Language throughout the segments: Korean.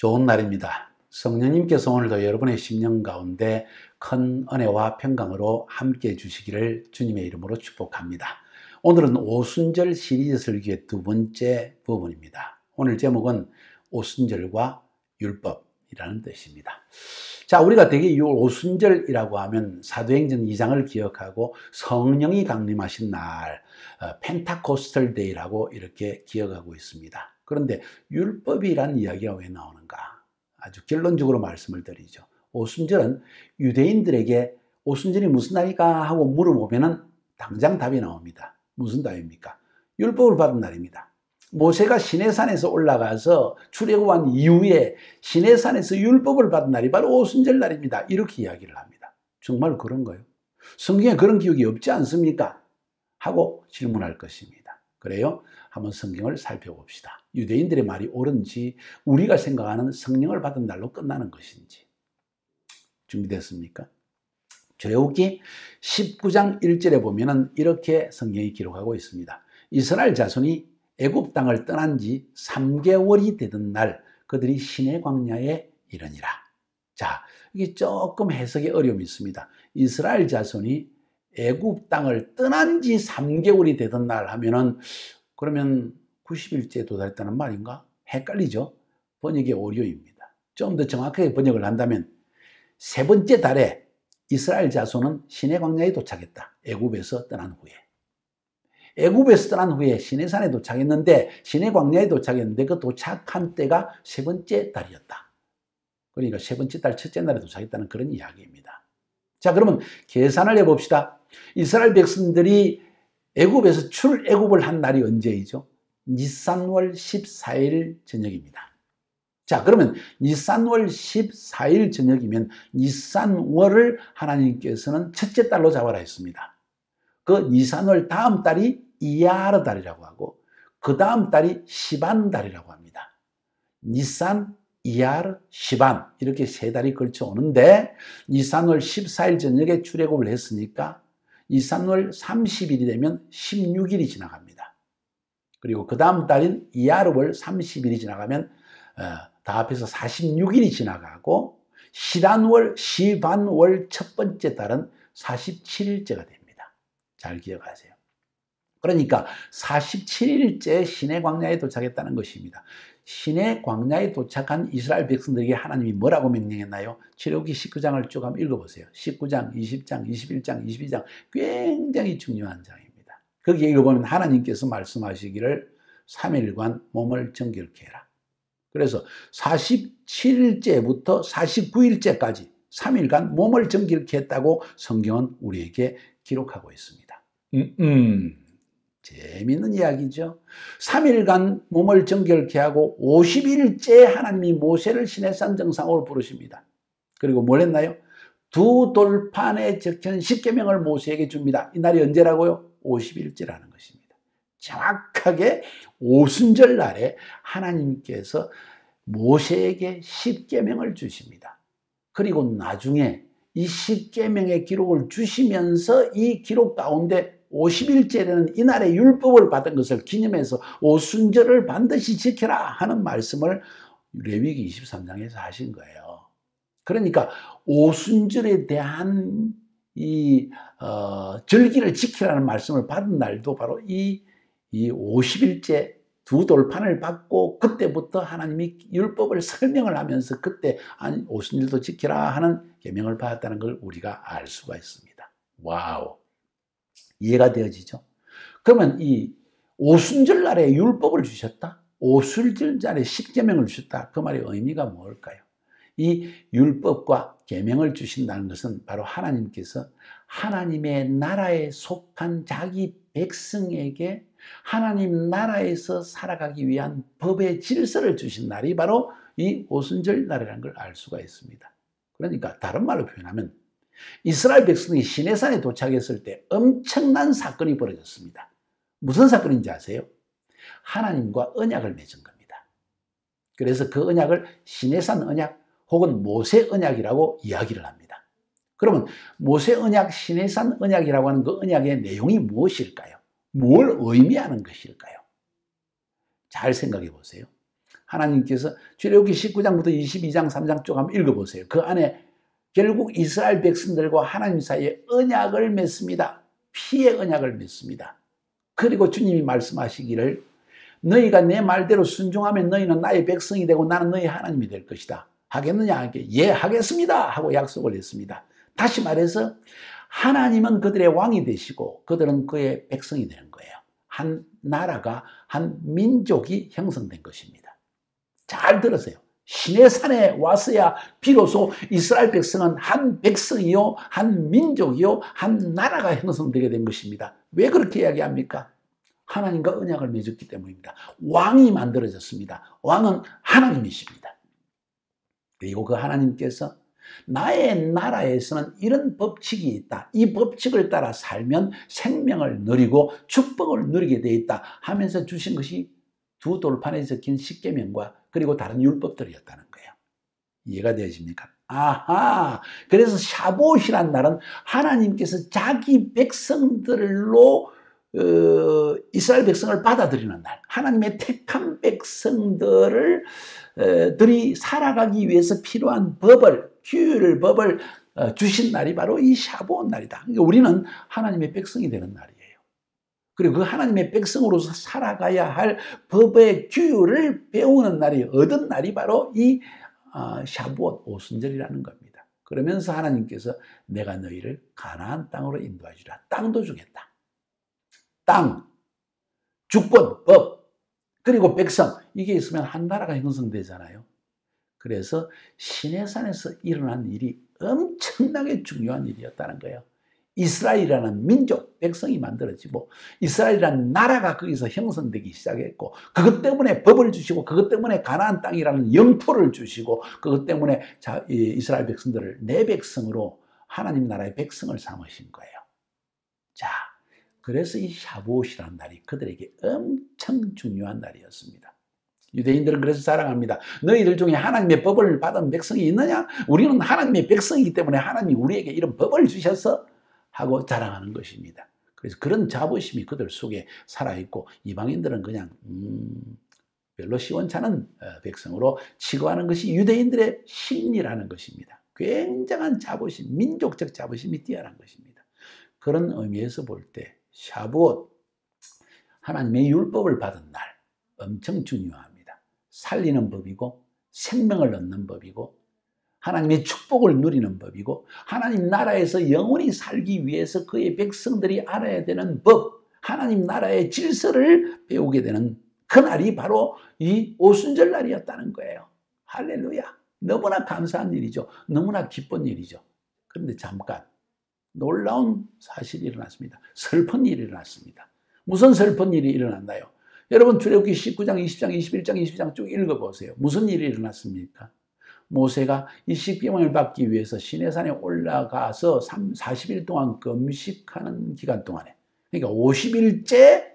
좋은 날입니다. 성령님께서 오늘도 여러분의 심령 가운데 큰 은혜와 평강으로 함께 해주시기를 주님의 이름으로 축복합니다. 오늘은 오순절 시리즈 설교의 두 번째 부분입니다. 오늘 제목은 오순절과 율법이라는 뜻입니다. 자, 우리가 대개 이 오순절이라고 하면 사도행전 2장을 기억하고 성령이 강림하신 날, 펜타코스털 데이라고 이렇게 기억하고 있습니다. 그런데 율법이란 이야기가 왜 나오는가? 아주 결론적으로 말씀을 드리죠. 오순절은 유대인들에게 오순절이 무슨 날일까 하고 물어보면 당장 답이 나옵니다. 무슨 답입니까? 율법을 받은 날입니다. 모세가 시내산에서 올라가서 출애굽한 이후에 시내산에서 율법을 받은 날이 바로 오순절 날입니다. 이렇게 이야기를 합니다. 정말 그런가요? 성경에 그런 기록이 없지 않습니까? 하고 질문할 것입니다. 그래요? 한번 성경을 살펴봅시다. 유대인들의 말이 옳은지 우리가 생각하는 성령을 받은 날로 끝나는 것인지. 준비됐습니까? 출애굽기 19장 1절에 보면은 이렇게 성경이 기록하고 있습니다. 이스라엘 자손이 애굽 땅을 떠난 지 3개월이 되던 날 그들이 시내 광야에 이르니라. 자, 이게 조금 해석에 어려움이 있습니다. 이스라엘 자손이 애굽 땅을 떠난 지 3개월이 되던 날 하면은 그러면 90일째에 도달했다는 말인가? 헷갈리죠? 번역의 오류입니다. 좀 더 정확하게 번역을 한다면 세 번째 달에 이스라엘 자손은 시내 광야에 도착했다. 애굽에서 떠난 후에. 애굽에서 떠난 후에 시내산에 도착했는데 시내 광야에 도착했는데 그 도착한 때가 세 번째 달이었다. 그러니까 세 번째 달 첫째 날에 도착했다는 그런 이야기입니다. 자, 그러면 계산을 해봅시다. 이스라엘 백성들이 애굽에서 출애굽을 한 날이 언제이죠? 니산월 14일 저녁입니다. 자, 그러면 니산월 14일 저녁이면 니산월을 하나님께서는 첫째 달로 잡아라 했습니다. 그 니산월 다음 달이 이야르 달이라고 하고 그 다음 달이 시반 달이라고 합니다. 니산, 이야르, 시반 이렇게 세 달이 걸쳐 오는데 니산월 14일 저녁에 출애굽을 했으니까 니산월 30일이 되면 16일이 지나갑니다. 그리고 그 다음 달인 이야르월 30일이 지나가면 다 합해서 46일이 지나가고 시반월 첫 번째 달은 47일째가 됩니다. 잘 기억하세요. 그러니까 47일째 시내 광야에 도착했다는 것입니다. 시내 광야에 도착한 이스라엘 백성들에게 하나님이 뭐라고 명령했나요? 출애굽기 19장을 쭉 한번 읽어보세요. 19장, 20장, 21장, 22장 굉장히 중요한 장입니다. 거기에 읽어보면 하나님께서 말씀하시기를 3일간 몸을 정결케 해라. 그래서 47일째부터 49일째까지 3일간 몸을 정결케 했다고 성경은 우리에게 기록하고 있습니다. 재미있는 이야기죠. 3일간 몸을 정결케 하고 50일째 하나님이 모세를 시내산 정상으로 부르십니다. 그리고 뭘 했나요? 두 돌판에 적힌 십계명을 모세에게 줍니다. 이 날이 언제라고요? 50일째라는 것입니다. 정확하게 오순절 날에 하나님께서 모세에게 십계명을 주십니다. 그리고 나중에 이 십계명의 기록을 주시면서 이 기록 가운데 50일째는 이날의 율법을 받은 것을 기념해서 오순절을 반드시 지켜라 하는 말씀을 레위기 23장에서 하신 거예요. 그러니까 오순절에 대한 절기를 지키라는 말씀을 받은 날도 바로 이 50일째 두 돌판을 받고 그때부터 하나님이 율법을 설명을 하면서 그때 오순절도 지키라 하는 계명을 받았다는 걸 우리가 알 수가 있습니다. 와우. 이해가 되어지죠? 그러면 이 오순절 날에 율법을 주셨다? 오순절 날에 십계명을 주셨다? 그 말의 의미가 뭘까요? 이 율법과 계명을 주신다는 것은 바로 하나님께서 하나님의 나라에 속한 자기 백성에게 하나님 나라에서 살아가기 위한 법의 질서를 주신 날이 바로 이 오순절 날이라는 걸 알 수가 있습니다. 그러니까 다른 말로 표현하면 이스라엘 백성이 시내산에 도착했을 때 엄청난 사건이 벌어졌습니다. 무슨 사건인지 아세요? 하나님과 언약을 맺은 겁니다. 그래서 그 언약을 시내산 언약 혹은 모세 언약이라고 이야기를 합니다. 그러면 모세 언약, 시내산 언약이라고 하는 그 언약의 내용이 무엇일까요? 뭘 의미하는 것일까요? 잘 생각해 보세요. 하나님께서 출애굽기 19장부터 22장 3장 쪽 한번 읽어보세요. 그 안에 결국 이스라엘 백성들과 하나님 사이에 언약을 맺습니다. 피의 언약을 맺습니다. 그리고 주님이 말씀하시기를 너희가 내 말대로 순종하면 너희는 나의 백성이 되고 나는 너희 하나님이 될 것이다. 하겠느냐 하게 예 하겠습니다 하고 약속을 했습니다. 다시 말해서 하나님은 그들의 왕이 되시고 그들은 그의 백성이 되는 거예요. 한 나라가 한 민족이 형성된 것입니다. 잘 들으세요. 시내산에 왔어야 비로소 이스라엘 백성은 한 백성이요 한 민족이요 한 나라가 형성되게 된 것입니다. 왜 그렇게 이야기합니까? 하나님과 언약을 맺었기 때문입니다. 왕이 만들어졌습니다. 왕은 하나님이십니다. 그리고 그 하나님께서 나의 나라에서는 이런 법칙이 있다. 이 법칙을 따라 살면 생명을 누리고 축복을 누리게 되어 있다 하면서 주신 것이 두 돌판에 적힌 십계명과 그리고 다른 율법들이었다는 거예요. 이해가 되십니까? 아하, 그래서 샤봇이란 날은 하나님께서 자기 백성들로 이스라엘 백성을 받아들이는 날, 하나님의 택한 백성들을 들이 살아가기 위해서 필요한 법을, 법을 주신 날이 바로 이 샤봇 날이다. 그러니까 우리는 하나님의 백성이 되는 날이에요. 그리고 그 하나님의 백성으로서 살아가야 할 법의 규율을 배우는 날이, 얻은 날이 바로 이 샤봇 오순절이라는 겁니다. 그러면서 하나님께서 내가 너희를 가나안 땅으로 인도하주라. 땅도 주겠다. 땅, 주권, 법, 그리고 백성, 이게 있으면 한 나라가 형성되잖아요. 그래서 시내산에서 일어난 일이 엄청나게 중요한 일이었다는 거예요. 이스라엘이라는 민족, 백성이 만들어지고 이스라엘이라는 나라가 거기서 형성되기 시작했고 그것 때문에 법을 주시고 그것 때문에 가나안 땅이라는 영토를 주시고 그것 때문에 이스라엘 백성들을 내 백성으로 하나님 나라의 백성을 삼으신 거예요. 자, 그래서 이 샤봇이라는 날이 그들에게 엄청 중요한 날이었습니다. 유대인들은 그래서 자랑합니다. 너희들 중에 하나님의 법을 받은 백성이 있느냐? 우리는 하나님의 백성이기 때문에 하나님이 우리에게 이런 법을 주셔서 하고 자랑하는 것입니다. 그래서 그런 자부심이 그들 속에 살아있고 이방인들은 그냥 별로 시원찮은 백성으로 취급하는 것이 유대인들의 심리라는 것입니다. 굉장한 자부심, 민족적 자부심이 뛰어난 것입니다. 그런 의미에서 볼 때 샤봇, 하나님의 율법을 받은 날 엄청 중요합니다. 살리는 법이고 생명을 얻는 법이고 하나님의 축복을 누리는 법이고 하나님 나라에서 영원히 살기 위해서 그의 백성들이 알아야 되는 법, 하나님 나라의 질서를 배우게 되는 그날이 바로 이 오순절 날이었다는 거예요. 할렐루야. 너무나 감사한 일이죠. 너무나 기쁜 일이죠. 그런데 잠깐 놀라운 사실이 일어났습니다. 슬픈 일이 일어났습니다. 무슨 슬픈 일이 일어났나요? 여러분 출애굽기 19장, 20장, 21장, 22장 쭉 읽어보세요. 무슨 일이 일어났습니까? 모세가 이 십계명을 받기 위해서 시내산에 올라가서 40일 동안 금식하는 기간 동안에, 그러니까 50일째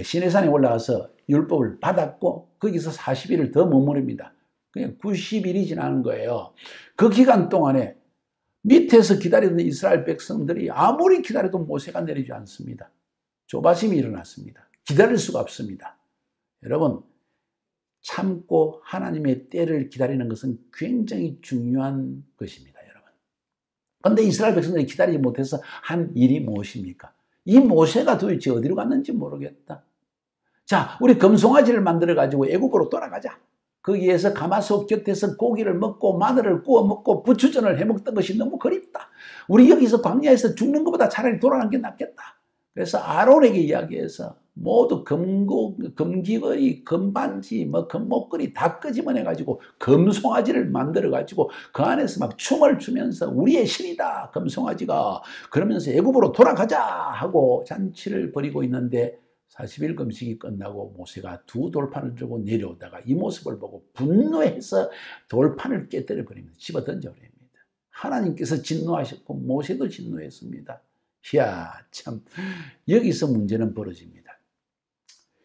시내산에 올라가서 율법을 받았고 거기서 40일을 더 머무릅니다. 그냥 90일이 지나는 거예요. 그 기간 동안에 밑에서 기다리던 이스라엘 백성들이 아무리 기다려도 모세가 내리지 않습니다. 조바심이 일어났습니다. 기다릴 수가 없습니다. 여러분, 참고 하나님의 때를 기다리는 것은 굉장히 중요한 것입니다, 여러분. 그런데 이스라엘 백성들이 기다리지 못해서 한 일이 무엇입니까? 이 모세가 도대체 어디로 갔는지 모르겠다. 자, 우리 금송아지를 만들어가지고 애굽으로 돌아가자. 거기에서 가마솥 곁에서 고기를 먹고 마늘을 구워 먹고 부추전을 해 먹던 것이 너무 그립다. 우리 여기서 광야에서 죽는 것보다 차라리 돌아가는 게 낫겠다. 그래서 아론에게 이야기해서 모두 금귀걸이, 금반지, 금목걸이 다 끄집어내가지고 금송아지를 만들어가지고 그 안에서 막 춤을 추면서 우리의 신이다, 금송아지가. 그러면서 애굽으로 돌아가자 하고 잔치를 벌이고 있는데 40일 금식이 끝나고 모세가 두 돌판을 들고 내려오다가 이 모습을 보고 분노해서 돌판을 깨뜨려 버립니다. 집어 던져 버립니다. 하나님께서 진노하셨고 모세도 진노했습니다. 이야, 참 여기서 문제는 벌어집니다.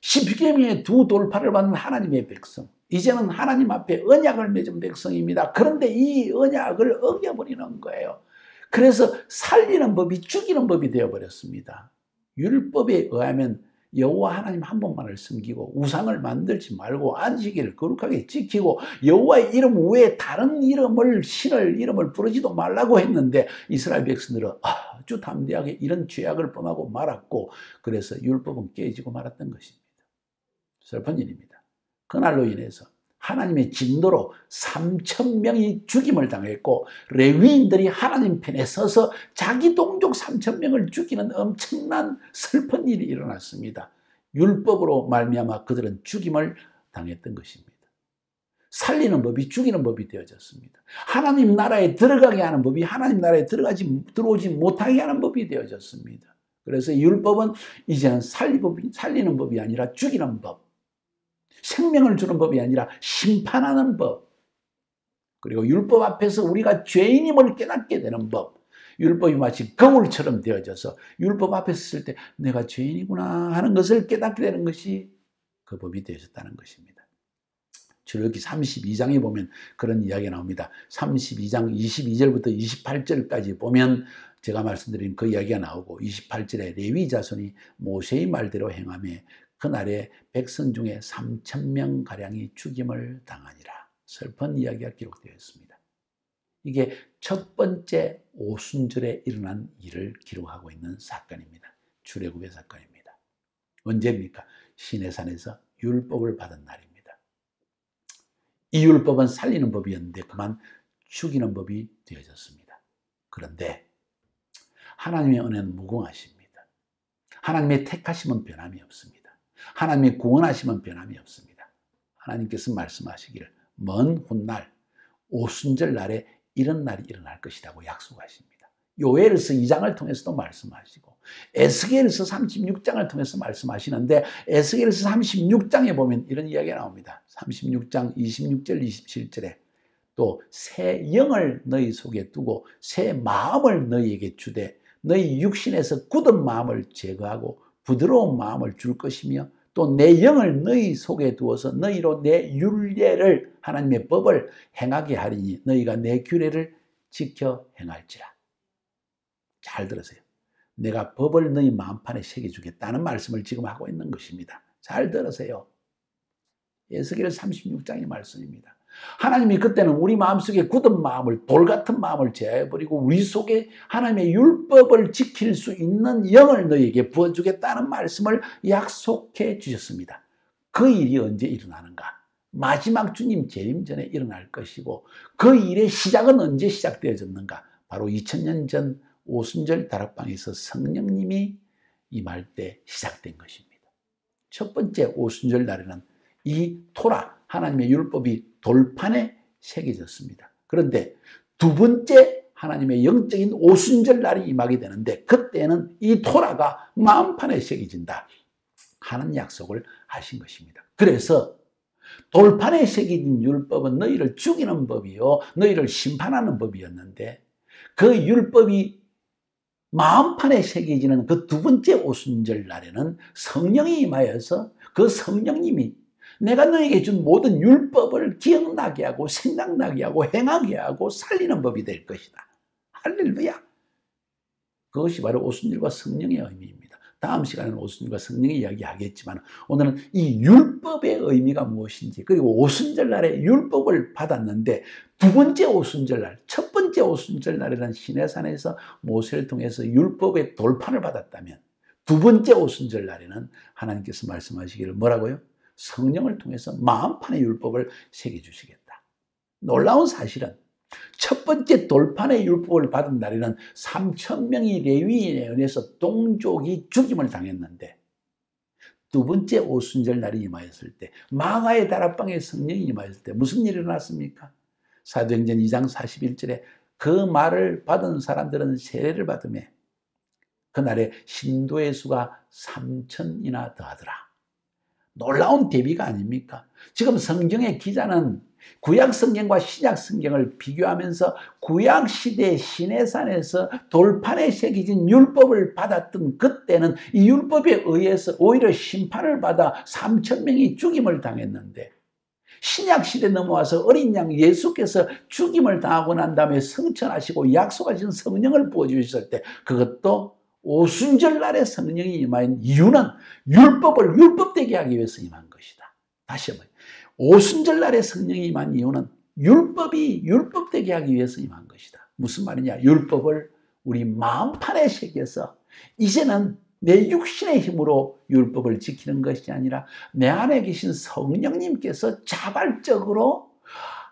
십계명의 두 돌판을 받는 하나님의 백성, 이제는 하나님 앞에 언약을 맺은 백성입니다. 그런데 이 언약을 어겨버리는 거예요. 그래서 살리는 법이 죽이는 법이 되어버렸습니다. 율법에 의하면 여호와 하나님 한 분만을 섬기고 우상을 만들지 말고 안식일을 거룩하게 지키고 여호와의 이름 외에 다른 이름을 신을 이름을 부르지도 말라고 했는데 이스라엘 백성들은 아주 담대하게 이런 죄악을 범하고 말았고 그래서 율법은 깨지고 말았던 것입니다. 슬픈 일입니다. 그날로 인해서 하나님의 진노로 3,000명이 죽임을 당했고 레위인들이 하나님 편에 서서 자기 동족 3,000명을 죽이는 엄청난 슬픈 일이 일어났습니다. 율법으로 말미암아 그들은 죽임을 당했던 것입니다. 살리는 법이 죽이는 법이 되어졌습니다. 하나님 나라에 들어가게 하는 법이 하나님 나라에 들어오지 못하게 하는 법이 되어졌습니다. 그래서 율법은 이제는 살리는 법이 아니라 죽이는 법, 생명을 주는 법이 아니라 심판하는 법, 그리고 율법 앞에서 우리가 죄인임을 깨닫게 되는 법, 율법이 마치 거울처럼 되어져서 율법 앞에 섰을 때 내가 죄인이구나 하는 것을 깨닫게 되는 것이 그 법이 되어졌다는 것입니다. 출애굽기 32장에 보면 그런 이야기가 나옵니다. 32장 22절부터 28절까지 보면 제가 말씀드린 그 이야기가 나오고 28절에 레위 자손이 모세의 말대로 행하며 그날에 백성 중에 3,000명가량이 죽임을 당하니라. 슬픈 이야기가 기록되어 있습니다. 이게 첫 번째 오순절에 일어난 일을 기록하고 있는 사건입니다. 출애굽의 사건입니다. 언제입니까? 시내산에서 율법을 받은 날입니다. 이 율법은 살리는 법이었는데 그만 죽이는 법이 되어졌습니다. 그런데 하나님의 은혜는 무궁하십니다. 하나님의 택하심은 변함이 없습니다. 하나님의 구원하심은 변함이 없습니다. 하나님께서 말씀하시기를 먼 훗날 오순절 날에 이런 날이 일어날 것이라고 약속하십니다. 요엘서 2장을 통해서도 말씀하시고 에스겔서 36장을 통해서 말씀하시는데 에스겔서 36장에 보면 이런 이야기가 나옵니다. 36장 26절 27절에 또 새 영을 너희 속에 두고 새 마음을 너희에게 주되 너희 육신에서 굳은 마음을 제거하고 부드러운 마음을 줄 것이며 또 내 영을 너희 속에 두어서 너희로 내 율례를 하나님의 법을 행하게 하리니 너희가 내 규례를 지켜 행할지라. 잘 들으세요. 내가 법을 너희 마음판에 새겨주겠다는 말씀을 지금 하고 있는 것입니다. 잘 들으세요. 에스겔 36장의 말씀입니다. 하나님이 그때는 우리 마음속에 굳은 마음을 돌같은 마음을 제어해버리고 우리 속에 하나님의 율법을 지킬 수 있는 영을 너희에게 부어주겠다는 말씀을 약속해 주셨습니다. 그 일이 언제 일어나는가? 마지막 주님 재림 전에 일어날 것이고 그 일의 시작은 언제 시작되어졌는가? 바로 2000년 전 오순절 다락방에서 성령님이 임할 때 시작된 것입니다. 첫 번째 오순절 날에는 이 토라 하나님의 율법이 돌판에 새겨졌습니다. 그런데 두 번째 하나님의 영적인 오순절 날이 임하게 되는데 그때는 이 토라가 마음판에 새겨진다 하는 약속을 하신 것입니다. 그래서 돌판에 새겨진 율법은 너희를 죽이는 법이요 너희를 심판하는 법이었는데 그 율법이 마음판에 새겨지는 그 두 번째 오순절 날에는 성령이 임하여서 그 성령님이 내가 너에게 준 모든 율법을 기억나게 하고 생각나게 하고 행하게 하고 살리는 법이 될 것이다. 할렐루야. 그것이 바로 오순절과 성령의 의미입니다. 다음 시간에는 오순절과 성령의 이야기 하겠지만 오늘은 이 율법의 의미가 무엇인지 그리고 오순절 날에 율법을 받았는데 두 번째 오순절 날, 첫 번째 오순절 날에는 시내산에서 모세를 통해서 율법의 돌판을 받았다면 두 번째 오순절 날에는 하나님께서 말씀하시기를 뭐라고요? 성령을 통해서 마음판의 율법을 새겨주시겠다. 놀라운 사실은 첫 번째 돌판의 율법을 받은 날에는 3,000명이 레위인에 의해서 동족이 죽임을 당했는데 두 번째 오순절 날이 임하였을 때 마가의 다락방에 성령이 임하였을 때 무슨 일이 일어났습니까? 사도행전 2장 41절에 그 말을 받은 사람들은 세례를 받으며 그날에 신도의 수가 3,000이나 더하더라. 놀라운 대비가 아닙니까? 지금 성경의 기자는 구약 성경과 신약 성경을 비교하면서 구약 시대 시내산에서 돌판에 새겨진 율법을 받았던 그때는 이 율법에 의해서 오히려 심판을 받아 3,000명이 죽임을 당했는데 신약 시대 넘어와서 어린 양 예수께서 죽임을 당하고 난 다음에 성천하시고 약속하신 성령을 부어주셨을 때 그것도 오순절 날에 성령이 임한 이유는 율법을 율법되게 하기 위해서 임한 것이다. 다시 한번, 오순절 날에 성령이 임한 이유는 율법이 율법되게 하기 위해서 임한 것이다. 무슨 말이냐? 율법을 우리 마음판에 새겨서 이제는 내 육신의 힘으로 율법을 지키는 것이 아니라 내 안에 계신 성령님께서 자발적으로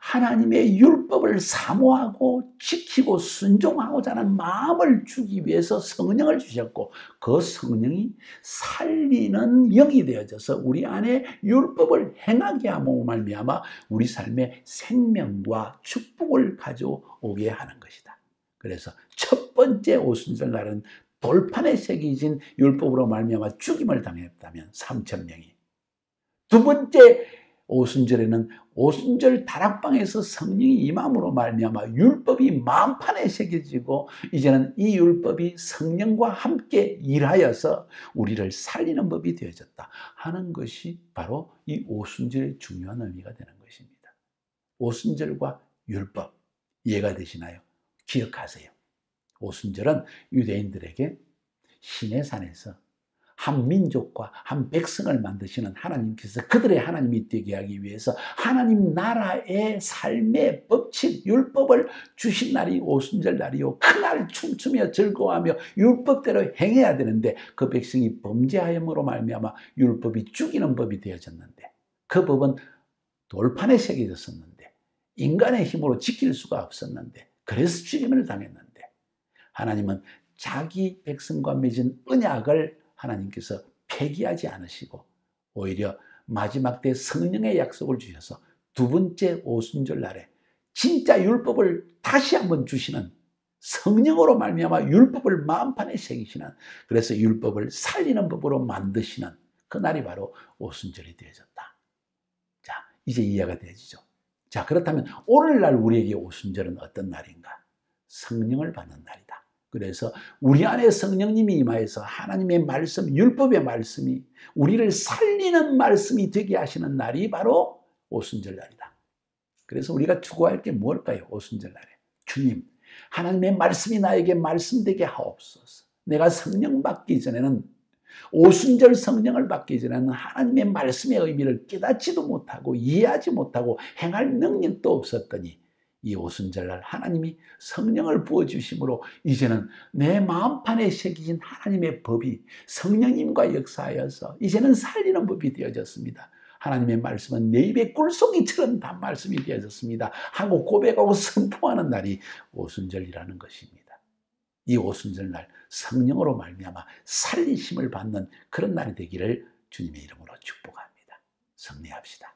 하나님의 율법을 사모하고 지키고 순종하고자 하는 마음을 주기 위해서 성령을 주셨고, 그 성령이 살리는 영이 되어져서 우리 안에 율법을 행하게 함으로 말미암아 우리 삶에 생명과 축복을 가져오게 하는 것이다. 그래서 첫 번째 오순절 날은 돌판에 새겨진 율법으로 말미암아 죽임을 당했다면 3,000명이, 두 번째 오순절에는 오순절 다락방에서 성령이 임함으로 말미암아 율법이 마음판에 새겨지고 이제는 이 율법이 성령과 함께 일하여서 우리를 살리는 법이 되어졌다 하는 것이 바로 이 오순절의 중요한 의미가 되는 것입니다. 오순절과 율법 이해가 되시나요? 기억하세요. 오순절은 유대인들에게 시내산에서 한 민족과 한 백성을 만드시는 하나님께서 그들의 하나님이 되게 하기 위해서 하나님 나라의 삶의 법칙, 율법을 주신 날이 오순절 날이요. 그날 춤추며 즐거워하며 율법대로 행해야 되는데 그 백성이 범죄하였으로 말미암아 율법이 죽이는 법이 되어졌는데, 그 법은 돌판에 새겨졌었는데 인간의 힘으로 지킬 수가 없었는데 그래서 죽임을 당했는데, 하나님은 자기 백성과 맺은 언약을 하나님께서 폐기하지 않으시고 오히려 마지막 때 성령의 약속을 주셔서 두 번째 오순절 날에 진짜 율법을 다시 한번 주시는, 성령으로 말미암아 율법을 마음판에 새기시는, 그래서 율법을 살리는 법으로 만드시는 그 날이 바로 오순절이 되어졌다. 자, 이제 이해가 되어지죠. 자, 그렇다면 오늘날 우리에게 오순절은 어떤 날인가? 성령을 받는 날이다. 그래서 우리 안에 성령님이 임하여서 하나님의 말씀, 율법의 말씀이 우리를 살리는 말씀이 되게 하시는 날이 바로 오순절 날이다. 그래서 우리가 추구할 게 뭘까요? 오순절 날에 주님, 하나님의 말씀이 나에게 말씀되게 하옵소서. 내가 성령 받기 전에는, 오순절 성령을 받기 전에는 하나님의 말씀의 의미를 깨닫지도 못하고 이해하지 못하고 행할 능력도 없었더니 이 오순절날 하나님이 성령을 부어주심으로 이제는 내 마음판에 새겨진 하나님의 법이 성령님과 역사하여서 이제는 살리는 법이 되어졌습니다. 하나님의 말씀은 내 입에 꿀송이처럼 단 말씀이 되어졌습니다 하고 고백하고 선포하는 날이 오순절이라는 것입니다. 이 오순절날 성령으로 말미암아 살리심을 받는 그런 날이 되기를 주님의 이름으로 축복합니다. 승리합시다.